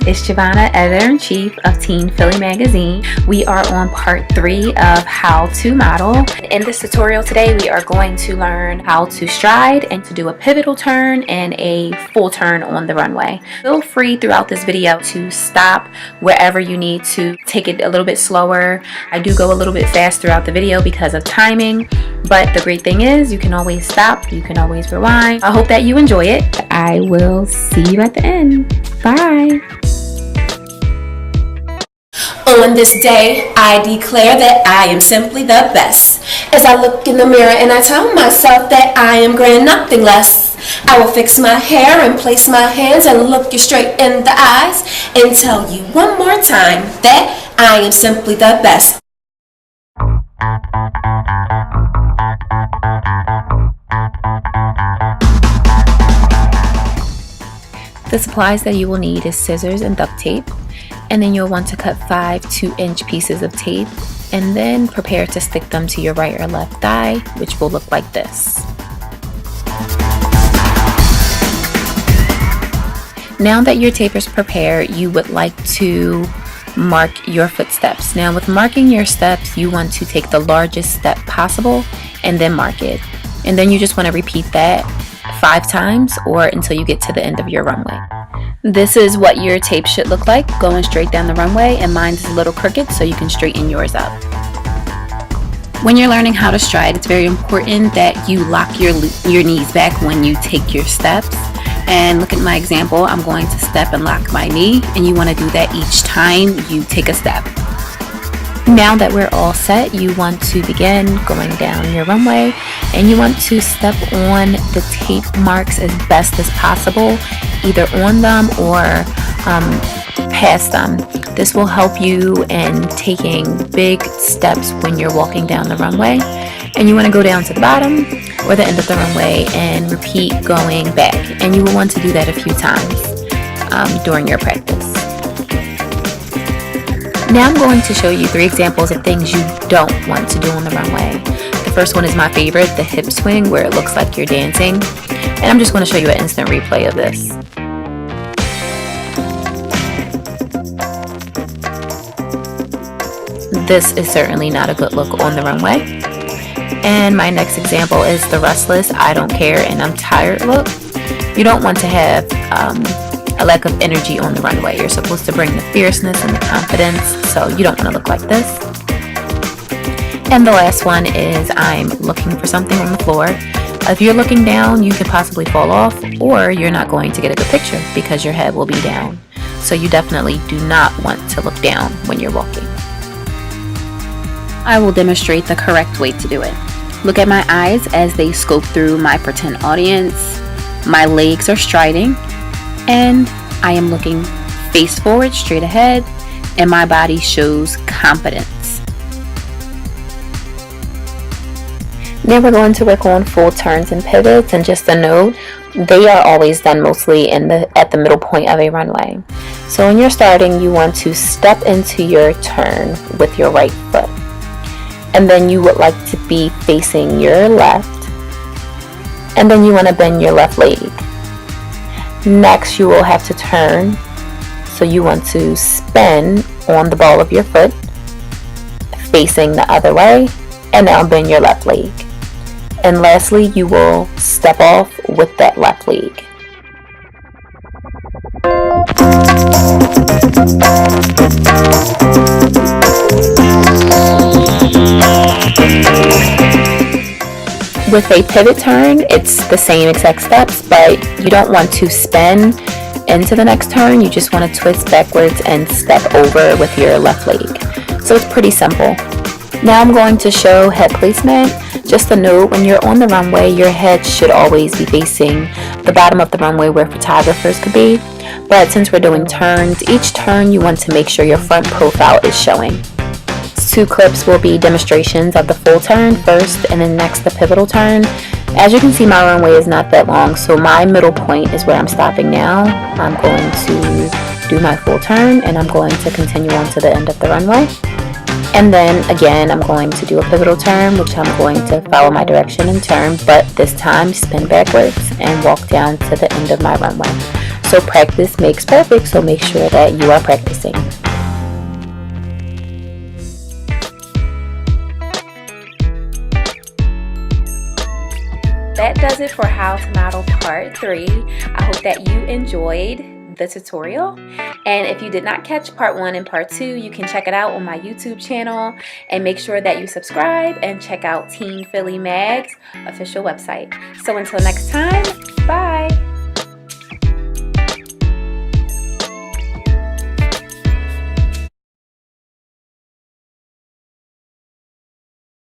It's Giovanna, Editor-in-Chief of Teen Philly Magazine. We are on part 3 of how to model. In this tutorial today, we are going to learn how to stride and to do a pivotal turn and a full turn on the runway. Feel free throughout this video to stop wherever you need to, take it a little bit slower. I do go a little bit fast throughout the video because of timing, but the great thing is you can always stop, you can always rewind. I hope that you enjoy it. I will see you at the end. Bye. On this day, I declare that I am simply the best. As I look in the mirror and I tell myself that I am grand, nothing less. I will fix my hair and place my hands and look you straight in the eyes and tell you one more time that I am simply the best. The supplies that you will need is scissors and duct tape, and then you'll want to cut 5 2-inch pieces of tape and then prepare to stick them to your right or left thigh, which will look like this. Now that your tape is prepared, you would like to mark your footsteps. Now with marking your steps, you want to take the largest step possible and then mark it. And then you just want to repeat that 5 times or until you get to the end of your runway. This is what your tape should look like going straight down the runway, and mine is a little crooked, so you can straighten yours up. When you're learning how to stride, it's very important that you lock your knees back when you take your steps. And look at my example, I'm going to step and lock my knee, and you want to do that each time you take a step. Now that we're all set, you want to begin going down your runway, and you want to step on the tape marks as best as possible, either on them or past them. This will help you in taking big steps when you're walking down the runway. And you want to go down to the bottom or the end of the runway and repeat going back. And you will want to do that a few times during your practice. Now I'm going to show you 3 examples of things you don't want to do on the runway. The first one is my favorite, the hip swing, where it looks like you're dancing. And I'm just going to show you an instant replay of this. This is certainly not a good look on the runway. And my next example is the restless, I don't care and I'm tired look. You don't want to have a lack of energy on the runway. You're supposed to bring the fierceness and the confidence, so you don't want to look like this. And the last one is I'm looking for something on the floor. If you're looking down, you could possibly fall off, or you're not going to get a good picture because your head will be down. So you definitely do not want to look down when you're walking. I will demonstrate the correct way to do it. Look at my eyes as they scope through my pretend audience. My legs are striding, and I am looking face forward, straight ahead, and my body shows confidence. Now we're going to work on full turns and pivots, and just a note, they are always done mostly at the middle point of a runway. So when you're starting, you want to step into your turn with your right foot. And then you would like to be facing your left, and then you want to bend your left leg. Next, you will have to turn, so you want to spin on the ball of your foot, facing the other way, and now bend your left leg. And lastly, you will step off with that left leg. With a pivot turn, it's the same exact steps, but you don't want to spin into the next turn. You just want to twist backwards and step over with your left leg. So it's pretty simple. Now I'm going to show head placement. Just a note, when you're on the runway, your head should always be facing the bottom of the runway where photographers could be. But since we're doing turns, each turn you want to make sure your front profile is showing. 2 clips will be demonstrations of the full turn first, and then next the pivotal turn. As you can see, my runway is not that long, so my middle point is where I'm stopping now. I'm going to do my full turn, and I'm going to continue on to the end of the runway. And then again, I'm going to do a pivotal turn, which I'm going to follow my direction and turn, but this time spin backwards and walk down to the end of my runway. So practice makes perfect, so make sure that you are practicing. That does it for How to Model Part 3. I hope that you enjoyed the tutorial, and if you did not catch Part 1 and Part 2, you can check it out on my YouTube channel, and make sure that you subscribe and check out Teen Philly Mag's official website. So until next time,